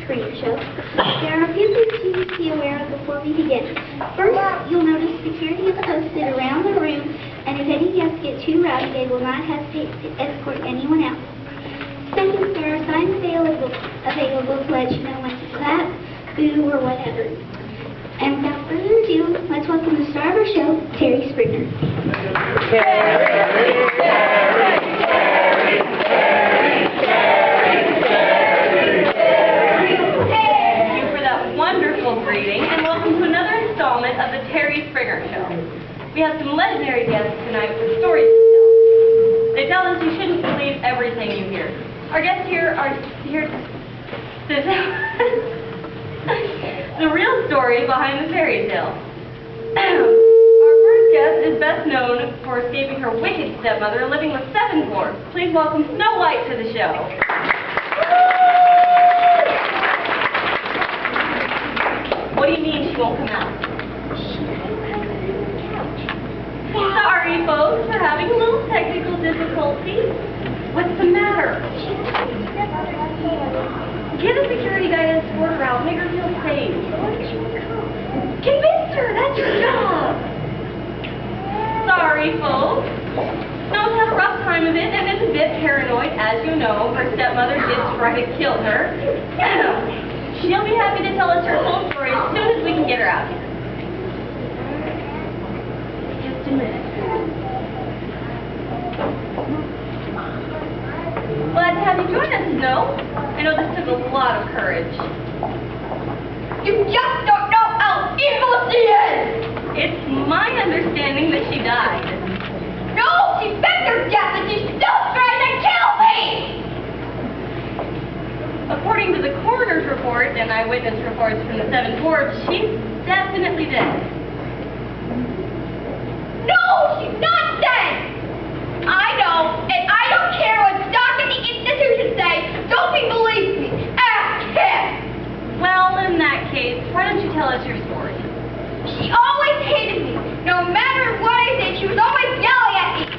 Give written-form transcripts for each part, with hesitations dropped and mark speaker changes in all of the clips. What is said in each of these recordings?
Speaker 1: screen show. There are a few things you need to be aware of before we begin. First, you'll notice security is posted around the room, and if any guests get too rowdy, they will not hesitate to escort anyone out. Second, there are signs available to let you know when to clap, boo, or whatever. And without further ado, let's welcome the star of our show, Terry Springer.
Speaker 2: Greeting and welcome to another installment of the Terry Springer Show. We have some legendary guests tonight with stories to tell. They tell us you shouldn't believe everything you hear. Our guests here are here to tell the real story behind the fairy tale. Our first guest is best known for escaping her wicked stepmother and living with 7 dwarfs. Please welcome Snow White to the show. What do you mean she won't come out? Sorry, folks, we're having a little technical difficulty. What's the matter? Get a security guy to escort her out. Make her feel safe. Convince her. That's your job. Sorry, folks. Snow's had a rough time of it and is a bit paranoid. As you know, her stepmother did try to kill her. She'll be happy to tell us her full story as soon as we can get her out here. Just a minute. Glad to have you join us, Snow. I know this took a lot of courage. You just don't know how evil she is! It's my understanding that she died. No! She faked her death and she's still trying to kill me! According to the coroner's report and eyewitness reports from the 7 dwarfs, she's definitely dead. No, she's not dead! I know, and I don't care what Doc and the institution say. Don't believe me. Ask him! Well, in that case, why don't you tell us your story? She always hated me. No matter what I did, she was always yelling at me.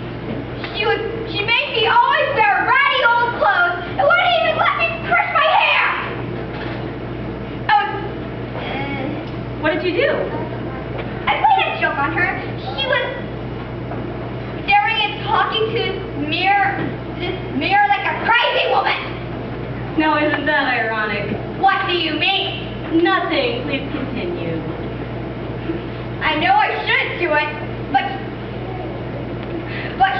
Speaker 2: She made me always wear ratty old clothes and wouldn't even let me brush my hair! What did you do? I played a joke on her. She was staring and talking to this mirror like a crazy woman! Now isn't that ironic? What do you mean? Nothing. Please continue. I know I shouldn't do it, but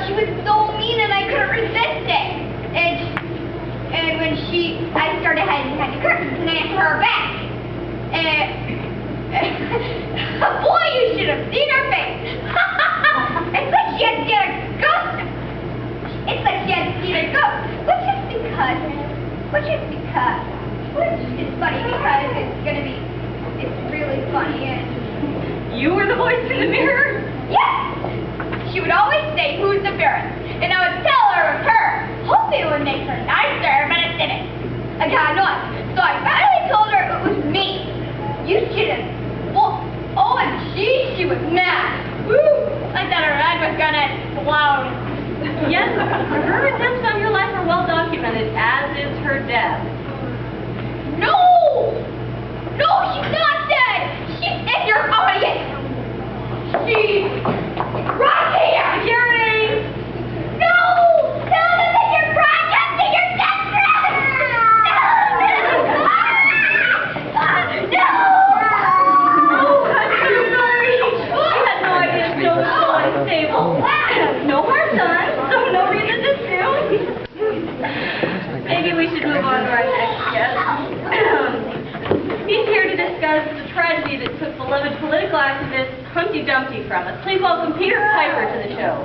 Speaker 2: she was so mean and I couldn't resist it. And when I started hiding behind the curtains and I answered her back. Boy, you should have seen her face. It's like she had seen a ghost. It's like she had seen a ghost. Which is funny because it's really funny. And you were the voice in the mirror? Yes. She would always say, "Who's the fairest?" And I would tell her it was her, hoping it would make her nicer, but it didn't. I got annoyed, so I finally told her it was me. You shouldn't. Well, OMG, she was mad. Woo! I thought her head was gonna explode. Yes, her attempts on your life are well documented, as is her death. No! No, she's not dead! She's in your audience! She's right here! Jerry! No! Tell them that you're broadcasting your death threat! No! Oh, I'm so sorry! I had no idea Snow was so unstable. No harm done, so no reason to sue. Maybe we should move on to our next guest. He's here to discuss the tragedy that took beloved political activist Humpty Dumpty from us. Please welcome Peter Piper to the show.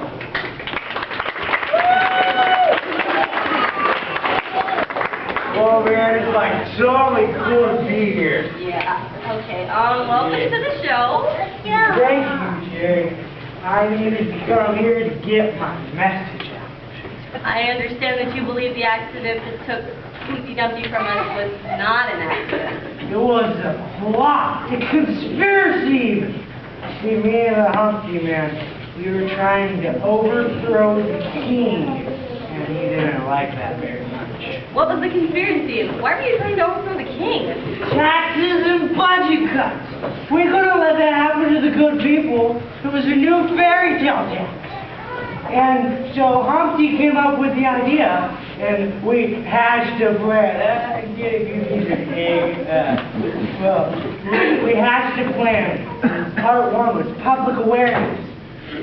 Speaker 3: Oh man, it's like totally cool to be here.
Speaker 2: Yeah, okay. Welcome to the show. Yeah.
Speaker 3: Thank you, Jerry. I needed to come here to get my message out.
Speaker 2: I understand that you believe the accident that took Humpty Dumpty from us was not an accident.
Speaker 3: It was a plot, a conspiracy. See, me and the Humpty Man, we were trying to overthrow the king, and he didn't like that very much.
Speaker 2: What was the conspiracy, and why were you trying to overthrow the king?
Speaker 3: Taxes and budget cuts. We couldn't let that happen to the good people. It was a new fairy tale tax. And so Humpty came up with the idea, and we hatched a plan. We hatched a plan. Part one was public awareness.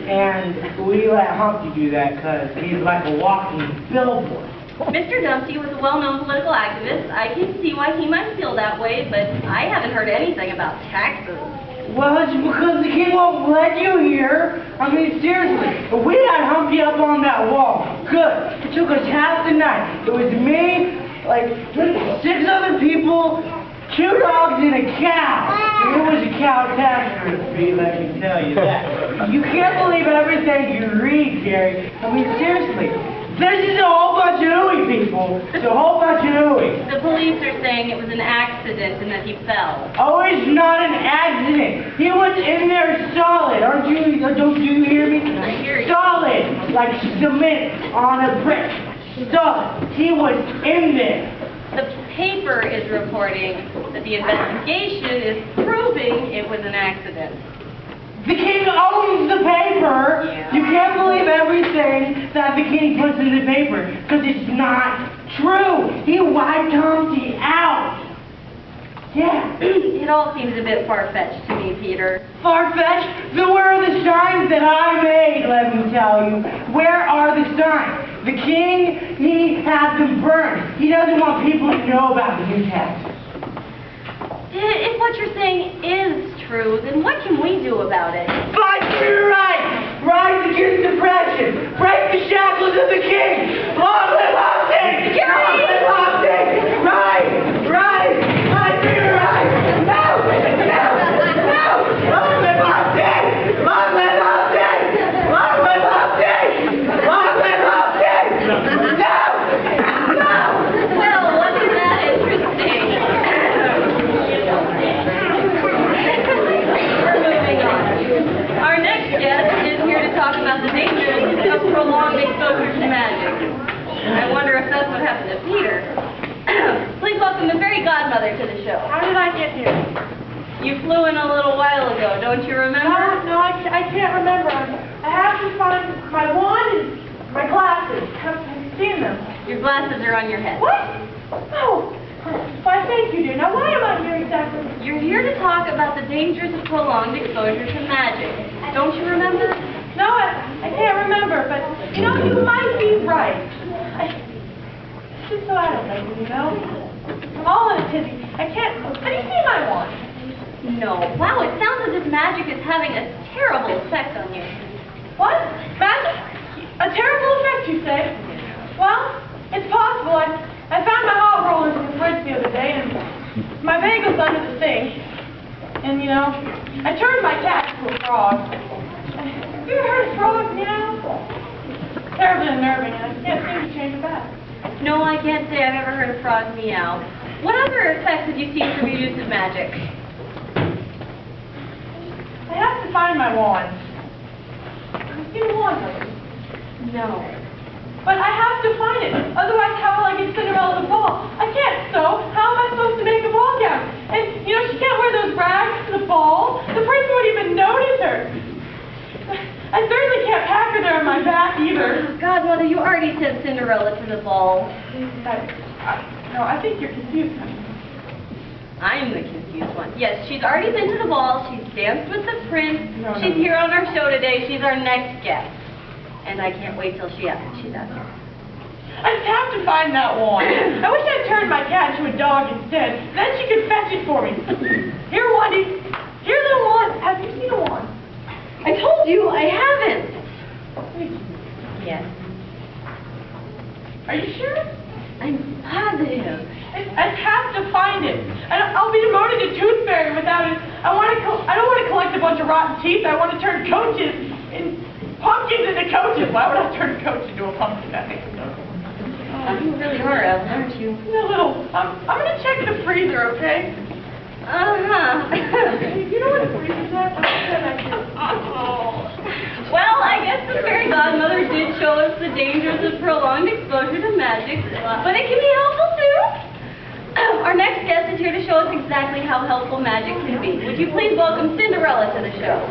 Speaker 3: And we let Humpty do that because he's like a walking billboard.
Speaker 2: Mr. Dumpty was a well-known political activist. I can see why he might feel that way, but I haven't heard anything about taxes.
Speaker 3: Well, it's because the king won't let you hear. I mean, seriously, we had Humpty up on that wall. Good. It took us half the night. It was me, like 6 other people, 2 dogs, and a cow. And it was a cow catastrophe, let me tell you that. You can't believe everything you read, Gary. I mean, seriously. This is a whole bunch of hooey people. It's a whole bunch of hooey.
Speaker 2: The police are saying it was an accident and that he fell.
Speaker 3: Oh, it's not an accident. He was in there solid. Don't you hear me?
Speaker 2: I hear you.
Speaker 3: Solid, like cement on a brick. Solid. He was in there.
Speaker 2: The paper is reporting that the investigation is proving it was an accident.
Speaker 3: The king owns the paper.
Speaker 2: Yeah.
Speaker 3: You can't believe everything that the king puts in the paper, because it's not true. He wiped Humpty out. Yeah.
Speaker 2: It all seems a bit far-fetched to me, Peter.
Speaker 3: Far-fetched? Then where are the signs that I made, let me tell you? Where are the signs? The king, he had them burned. He doesn't want people to know about the new taxes.
Speaker 2: If what you're saying is true, then what can we do about it?
Speaker 3: Fight for your rights! Rise against oppression! Break the shackles of the king! Long live Humpty! Long live Humpty! Rise! Rise! Fight for your rights! No! No! No! Long live Humpty! Long live Humpty! Long live Humpty! Long live Humpty! No! No!
Speaker 2: Well, wasn't that interesting? We're moving on. Our next guest is here to talk about the dangers of prolonged exposure to magic. I wonder if that's what happened to Peter. Please welcome the fairy godmother to the show.
Speaker 4: How did I get here?
Speaker 2: You flew in a little while ago, don't you remember?
Speaker 4: No, I can't remember. I have to find my wand and my glasses. Have you seen them?
Speaker 2: Your glasses are on your head.
Speaker 4: What? Oh, why thank you, dear. Now why am I here exactly?
Speaker 2: You're here to talk about the dangers of prolonged exposure to magic. Don't you remember?
Speaker 4: No, I can't remember, but you know, you might be right. It's just so I don't know, you know? I'm all in a tizzy. I can't. Have you seen my wand?
Speaker 2: No. Wow, it sounds as if magic is having a terrible effect on you.
Speaker 4: What? Magic? A terrible effect, you say? Well, it's possible. I found my hot rollers in the fridge the other day, and my bagels under the sink. And, you know, I turned my cat into a frog. Have you ever heard of frogs meow? Terribly unnerving, and I can't seem to change it back.
Speaker 2: No, I can't say I've ever heard a frog meow. What other effects have you seen from your use of magic?
Speaker 4: I have to find my wand. Have you seen a wand, lately?
Speaker 2: No.
Speaker 4: But I have to find it. Otherwise, how will I get Cinderella the ball? I can't sew. How am I supposed to make a ball gown? And, you know, she can't wear those rags to the ball. The prince won't even notice her. I certainly can't pack her there on my back either.
Speaker 2: Godmother, you already sent Cinderella to the ball.
Speaker 4: No, I think you're confused.
Speaker 2: I'm the confused one. Yes, she's already been to the ball. She's danced with the prince.
Speaker 4: No.
Speaker 2: She's here on our show today. She's our next guest. And I can't wait till she's out here.
Speaker 4: I just have to find that wand. I wish I'd turned my cat into a dog instead. Then she could fetch it for me. Here, Wandy. Here, little wand. Have you seen a wand?
Speaker 2: I told you I haven't. Yes.
Speaker 4: Are you sure?
Speaker 2: I'm positive.
Speaker 4: I have to find it. I'll be demoted to Tooth Fairy without it. I don't want to collect a bunch of rotten teeth. I want to turn coaches and pumpkins into coaches. Why would I turn a coach into a pumpkin? That makes no sense.
Speaker 2: Oh, you really are, Ellen, aren't you?
Speaker 4: A little. I'm gonna check the freezer, okay?
Speaker 2: Uh-huh.
Speaker 4: You know what a freezer's at? I said I do.
Speaker 2: Well, I guess the fairy godmother did show us the dangers of prolonged exposure to magic, but it can be helpful too. Our next guest is here to show us exactly how helpful magic can be. Would you please welcome Cinderella to the show?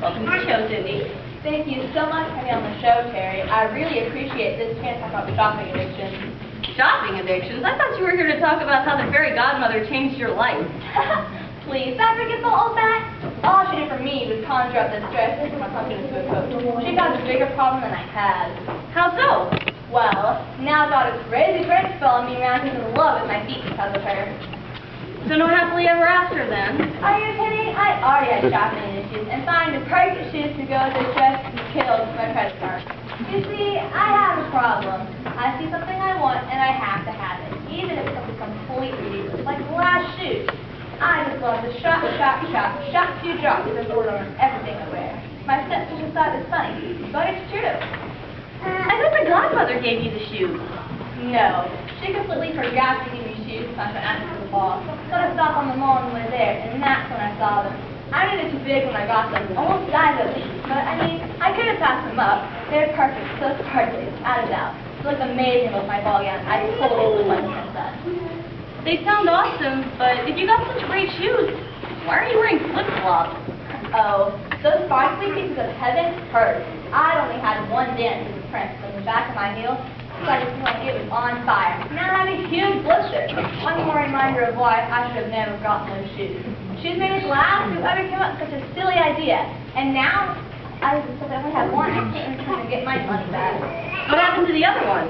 Speaker 2: Welcome to the show, Cindy.
Speaker 5: Thank you so much for having me on the show, Terry. I really appreciate this chance to talk about shopping addiction.
Speaker 2: Shopping addictions? I thought you were here to talk about how the fairy godmother changed your life.
Speaker 5: Please, that forget the old back. All she did for me was conjure up this dress and put my pumpkin into a coat. She got a bigger problem than I had.
Speaker 2: How so?
Speaker 5: Well, now God is crazy friends following me around and in love with my feet because of her.
Speaker 2: So no happily ever after then?
Speaker 5: Are you kidding? I already had shopping issues, and finding the perfect shoes to go with this dress killed my credit card. You see, I have a problem. I see something I want, and I have to have it, even if it's something completely ridiculous, like glass shoes. I just love to shop, few drops, and order on everything I wear. My stepsister thought it's funny, but it's true.
Speaker 2: I thought the godmother gave you the shoes.
Speaker 5: No, she completely forgot to give me shoes so I could ask for the ball. So I stopped on the mall on the way there, and that's when I saw them. I knew they're too big when I got them, almost size at least, but I mean, I could have passed them up. They're perfect, so sparkly, without a doubt. They look amazing with my ball gown. I totally look like a princess.
Speaker 2: They sound awesome, but if you got such great shoes, why are you wearing flip-flops?
Speaker 5: Oh, those sparkly pieces of heaven hurt. I only had one dance with the prince, but in the back of my heel, I just feel like it was on fire. Now I have a huge blister. One more reminder of why I should have never gotten those shoes. Shoes made of glass? Whoever came up with such a silly idea? And now, I only have one. I can't even try to get my money back.
Speaker 2: What happened to the other one?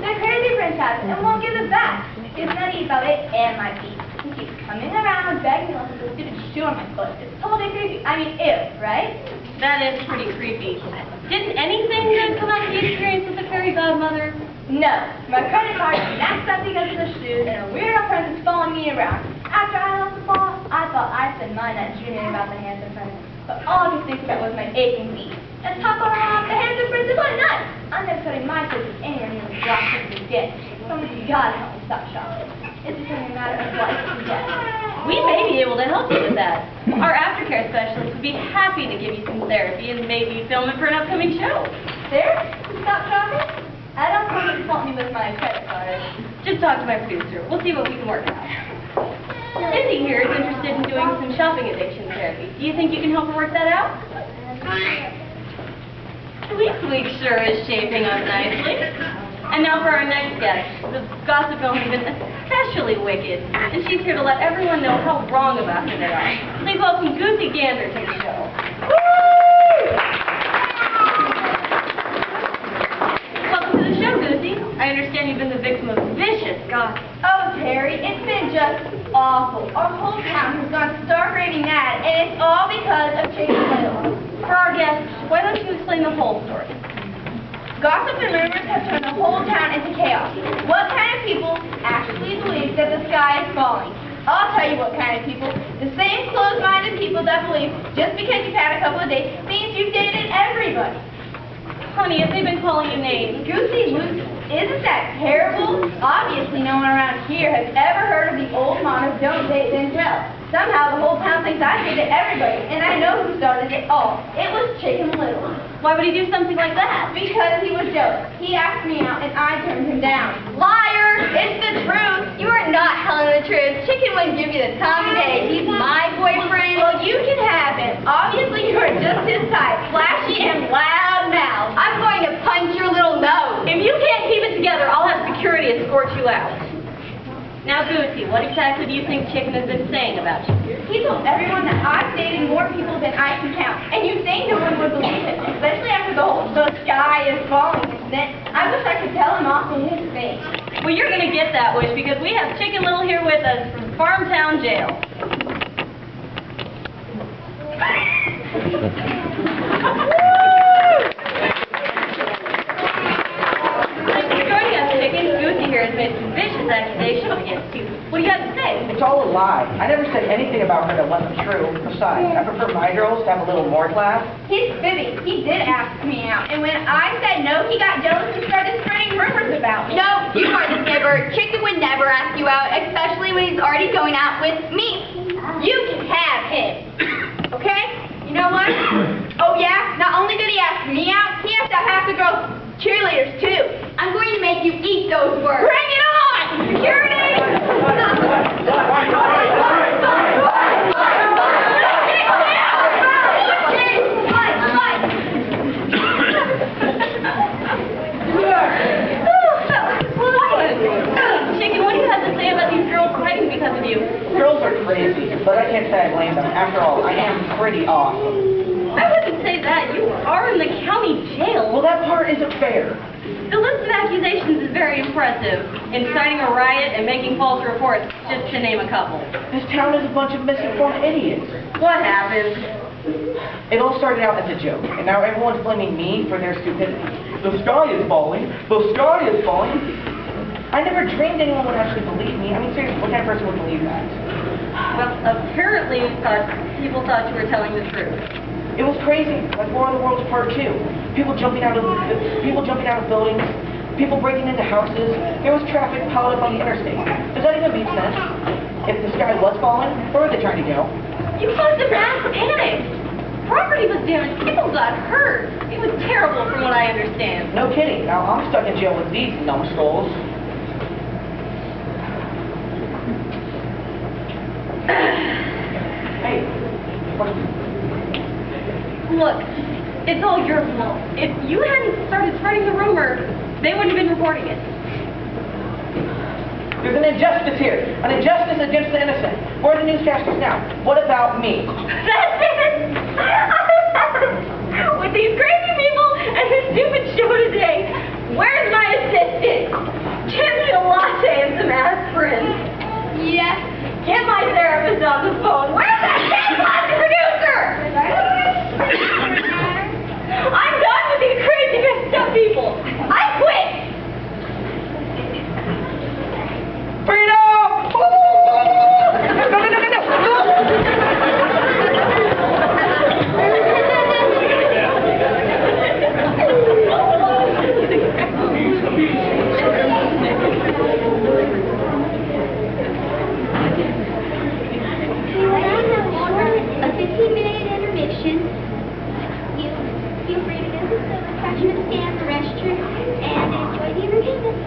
Speaker 5: The crazy prince has it and won't give it back. He's nutty about it and my feet. He keeps coming around begging me to put a stupid shoe on my foot. It's totally creepy. I mean, ew, right?
Speaker 2: That is pretty creepy. Didn't anything good come out of the experience with the fairy godmother?
Speaker 5: No. My credit card is maxed up because of the shoes, and a weirdo prince is following me around. After I lost the ball, I thought I'd spend my night dreaming about the handsome prince. But all I could think about was my aching feet. And top of all, the handsome prince is my nut. I'm never putting my foot anywhere near the glass shoes again. Somebody's gotta help me stop shopping. It's becoming a matter of life and death.
Speaker 2: We may be able to help you with that. Our aftercare specialist would be happy to give you some therapy and maybe film it for an upcoming show.
Speaker 5: Therapy? Stop shopping? I don't want you to help me with my credit card.
Speaker 2: Just talk to my producer. We'll see what we can work out. Cindy here is interested in doing some shopping addiction therapy. Do you think you can help her work that out? Sweet sure is shaping up nicely. And now for our next guest. The gossip girl has been especially wicked, and she's here to let everyone know how wrong about her they are. Please welcome Goosey Gander to the show. Welcome to the show, Goosey. I understand you've been the victim of vicious gossip.
Speaker 5: Oh, Terry, it's been just awful. Our whole town has gone stark raving mad, and it's all because of Chicken Little.
Speaker 2: For our guests, why don't you explain the whole story?
Speaker 5: Gossip and rumors have turned the whole town into chaos. What kind of people actually believe that the sky is falling? I'll tell you what kind of people. The same closed-minded people that believe just because you've had a couple of dates means you've dated everybody.
Speaker 2: Honey, have they been calling you names?
Speaker 5: Goosey Lucy, isn't that terrible? Obviously no one around here has ever heard of the old motto, don't date then tell. Somehow the whole town thinks I dated everybody, and I know who started it all. It was Chicken Little.
Speaker 2: Why would he do something like that?
Speaker 5: Because he was jealous. He asked me out, and I turned him down. Liar! It's the truth! You are not telling the truth. Chicken wouldn't give you the time of day. He's my boyfriend. Well, you can have him. Obviously, you are just his type. Flashy and loud mouth. I'm going to punch your little nose.
Speaker 2: If you can't keep it together, I'll have security escort you out. Now, Goosey, what exactly do you think Chicken has been saying about you?
Speaker 5: He told everyone that I've dated more people than I can count. And you think no one would believe it, especially after the sky is falling incident. I wish I could tell him off in his face.
Speaker 2: Well, you're going to get that wish because we have Chicken Little here with us from Farmtown Jail. Thanks for joining us, Chicken. Goosey here has made some vicious accusations against you. What do you have to say?
Speaker 3: It's all a lie. I never said anything about her that wasn't true. Besides, I prefer my girls to have a little more class.
Speaker 2: He's fibbing. He did ask me out, and when I said no, he got jealous and started spreading rumors about me. No, you are the fibber. Chicken would never ask you out, especially when he's already going out with me. You can have him. Okay? You know what? Oh yeah? Not only did he ask me out, he has to have half the girls cheerleaders too. I'm going to make you eat those words. Bring it on! Security!
Speaker 4: Chicken, what do you have to say about these girls fighting because of you?
Speaker 3: Girls are crazy, but I can't say I blame them. After all, I am pretty awesome.
Speaker 4: I wouldn't say that. You are in the county jail.
Speaker 3: Well, that part isn't fair.
Speaker 4: The list of accusations is very impressive. Inciting a riot and making false reports, just to name a couple.
Speaker 3: This town is a bunch of misinformed idiots.
Speaker 4: What happened?
Speaker 3: It all started out as a joke, and now everyone's blaming me for their stupidity. The sky is falling. The sky is falling. I never dreamed anyone would actually believe me. I mean, seriously, what kind of person would believe that?
Speaker 4: Well, apparently people thought you were telling the truth.
Speaker 3: It was crazy, like War of the Worlds Part 2. People jumping out of buildings, people breaking into houses. There was traffic piled up on the interstate. Does that even make sense? If the sky was falling, where were they trying to go?
Speaker 4: You caused a mass panic. Property was damaged. People got hurt. It was terrible from what I understand.
Speaker 3: No kidding. Now I'm stuck in jail with these numbskulls. Hey,
Speaker 4: Look, it's all your fault. If you hadn't started spreading the rumor, they wouldn't have been reporting it.
Speaker 3: There's an injustice here. An injustice against the innocent. Where are the newscasters now? What about me?
Speaker 4: That's it! With these crazy people and this stupid show today, where's my assistant? Give me a latte and some aspirin.
Speaker 2: Yes.
Speaker 4: Get my therapist on the phone. Where's that damn producer? I'm done with these crazy mixed up people. I quit.
Speaker 3: Freedom! No, no, no, no, no!
Speaker 1: A 15-minute intermission. You feel free to visit the refreshment stand, the restroom, and enjoy the entertainment.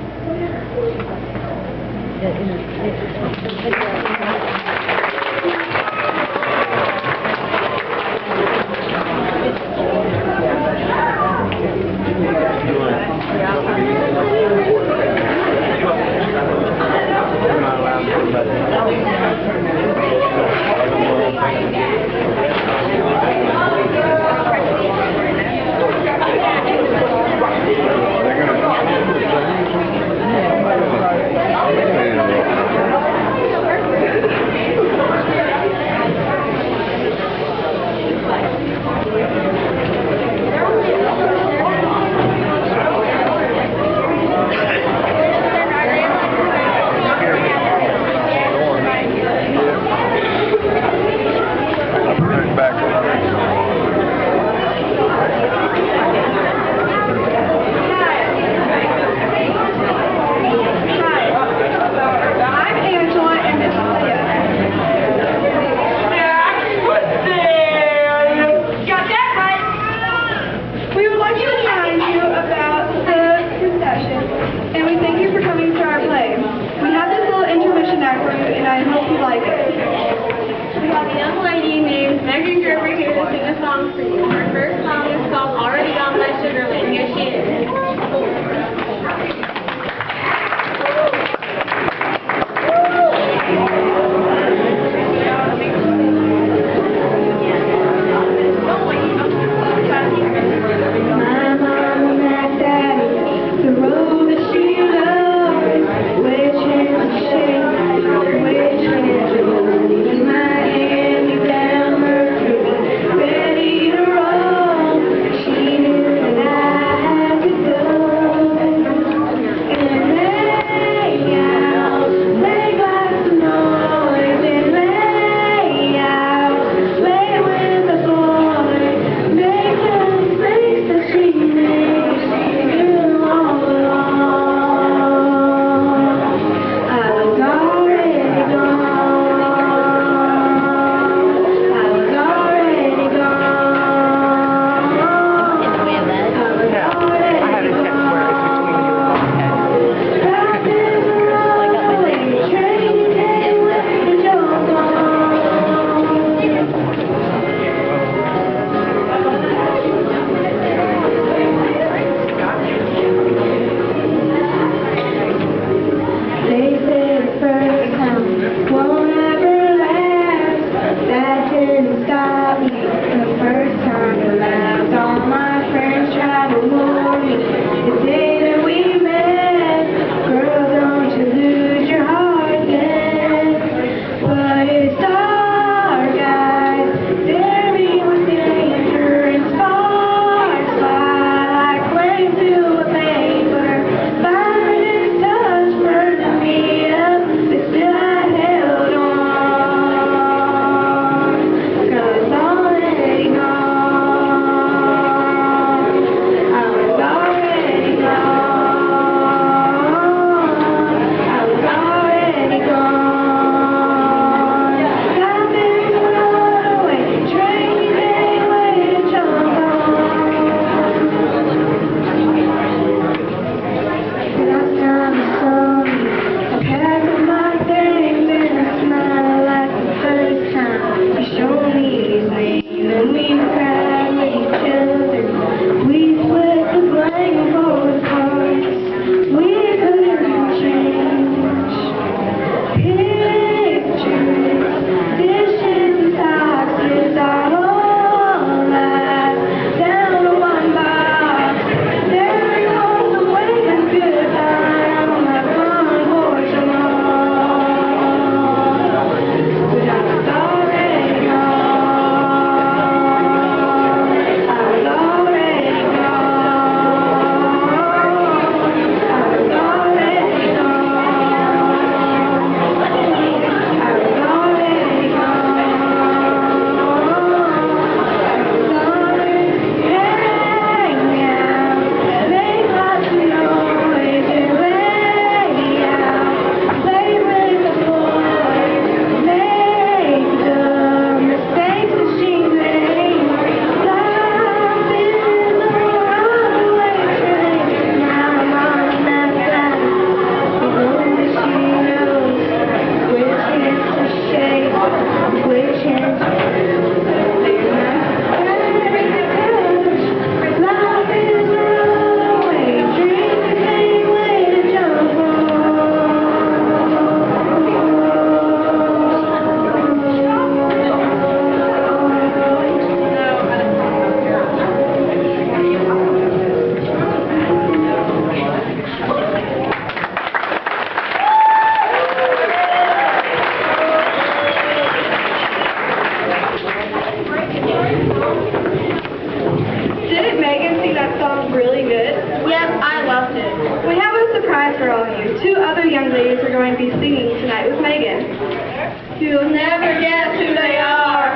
Speaker 5: You'll never guess who they are.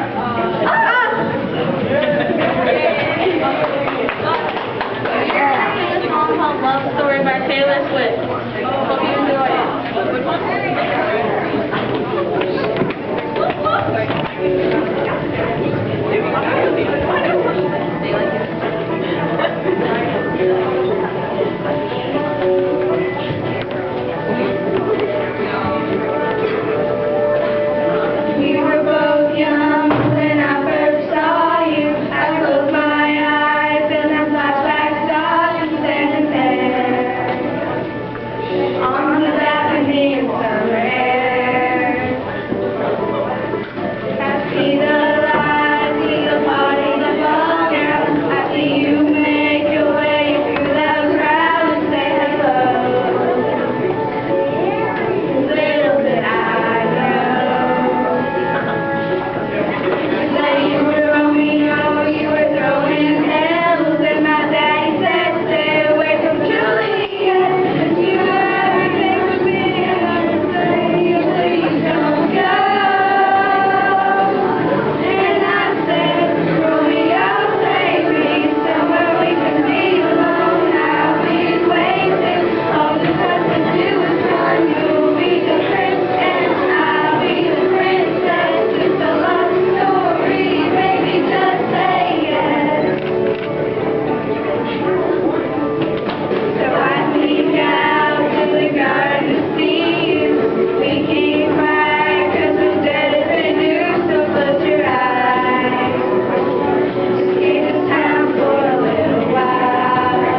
Speaker 5: We're singing a song called Love Story by Taylor Swift. Hope you enjoy it. We were both young when I first saw you. I closed my eyes and that flashback saw you standing there on the balcony in summer air. I see the lights, see the party, the ball girl. I see you make your way through the crowd and say hello. Little did I know you were Romeo, you were throwing pills, and my daddy said stay away from Juliet. You were everything to me, and I would say, please don't go. And I said, Romeo, save me, somewhere we can be alone. I'll be waiting, all this has to do is run. You'll be the prince, and I'll be the princess. It's a love story, baby, just say yes. So I sneak out to the garden to see you. We keep quiet 'cause we're dead if we do, so close your eyes. Escape this town for a little while.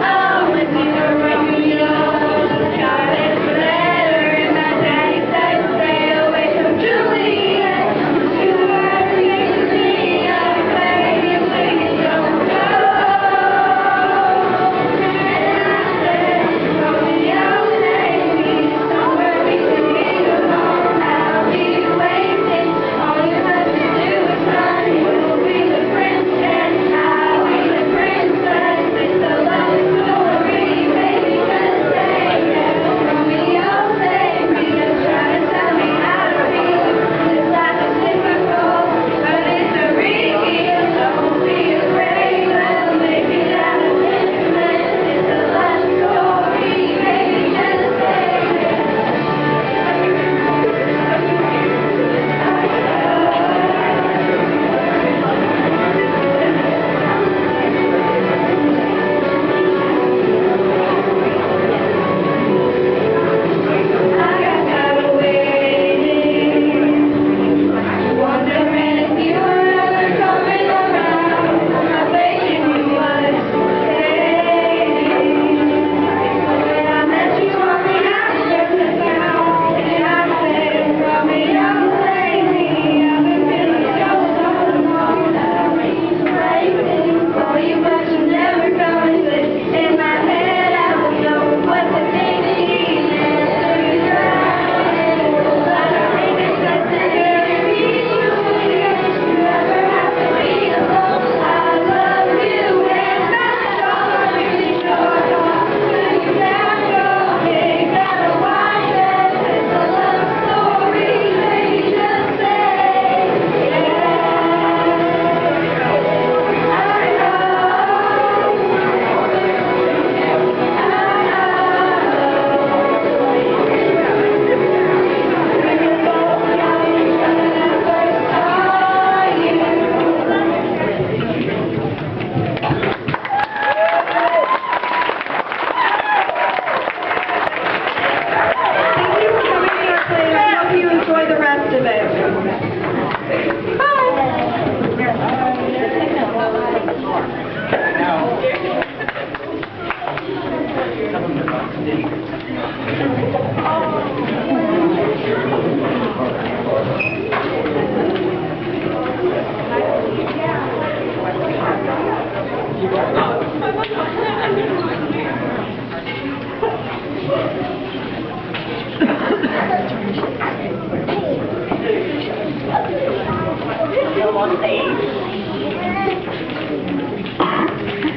Speaker 5: Oh, when you were Romeo, got this letter, and my daddy said stay away from Juliet. You were everything to me, I'm begging you, please don't go. And I said, Romeo, save me, somewhere we can be alone. I'll be waiting, all you have to do is run. You'll be the prince, and I'll be the princess. It's a love story, baby, just say yes. Romeo, save me, just try to tell me how to feel. This life is difficult, but it's a real. Don't be afraid, we'll make it out of this mess. It's a love story, baby, just say yes. I got tired of waiting, wondering if you were ever coming around. I'm begging you was staying. When I met you on the outskirts of town, and I said, Romeo, save me. I've been feeling so long that I'm waiting for you, but you never come and sit in my head. I don't know what to think.
Speaker 3: Still on stage.